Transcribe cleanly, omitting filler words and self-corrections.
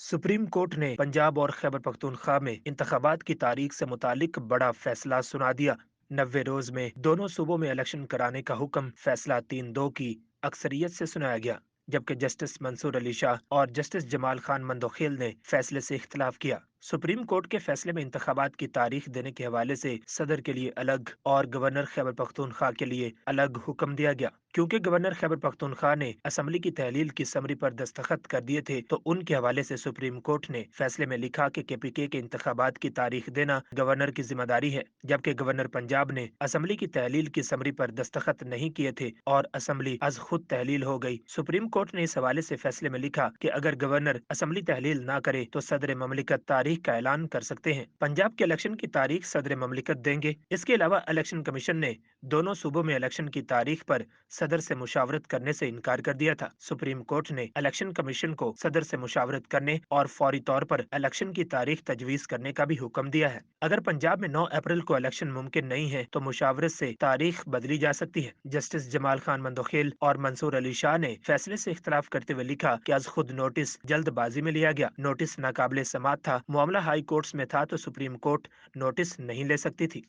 Supreme court ने पंजाब और खैबर पख्तूनख्वा में इंतखाबात की तारीख से मुतालिक बड़ा फैसला सुना दिया। 90 रोज में दोनों सूबों में इलेक्शन कराने का हुक्म फैसला 3-2 की अक्सरियत से सुनाया गया, जबकि जस्टिस मंसूर अली शाह और जस्टिस जमाल खान मंदोखिल ने फैसले से इख्तलाफ किया। सुप्रीम कोर्ट के फैसले में इंतखाबात की तारीख देने के हवाले से सदर के लिए अलग और गवर्नर खैबर पख्तूनख्वा के लिए अलग हुक्म दिया गया। क्योंकि गवर्नर खैबर पख्तूनख्वा ने असम्बली की तहलील की समरी पर दस्तखत कर दिए थे, तो उनके हवाले से सुप्रीम कोर्ट ने फैसले में लिखा कि केपीके के इंतखाबात की तारीख देना गवर्नर की जिम्मेदारी है, जबकि गवर्नर पंजाब ने असम्बली की तहलील की समरी पर दस्तखत नहीं किए थे और असम्बली अज खुद तहलील हो गई। सुप्रीम कोर्ट ने इस हवाले से फैसले में लिखा कि अगर गवर्नर असम्बली तहलील ना करे तो सदर ममलिकत तारीख का ऐलान कर सकते हैं। पंजाब के इलेक्शन की तारीख सदर ममलिकत देंगे। इसके अलावा इलेक्शन कमीशन ने दोनों सूबों में इलेक्शन की तारीख पर सदर से मुशावरत करने से इनकार कर दिया था। सुप्रीम कोर्ट ने इलेक्शन कमीशन को सदर से मुशावरत करने और फौरी तौर पर इलेक्शन की तारीख तजवीज करने का भी हुक्म दिया है। अगर पंजाब में 9 अप्रैल को इलेक्शन मुमकिन नहीं है तो मुशावरत से तारीख बदली जा सकती है। जस्टिस जमाल खान मंदोखिल और मंसूर अली शाह ने फैसले से इख्तलाफ करते हुए लिखा कि आज खुद नोटिस जल्दबाजी में लिया गया। नोटिस नाकाबिले समात था। मामला हाई कोर्ट्स में था तो सुप्रीम कोर्ट नोटिस नहीं ले सकती थी।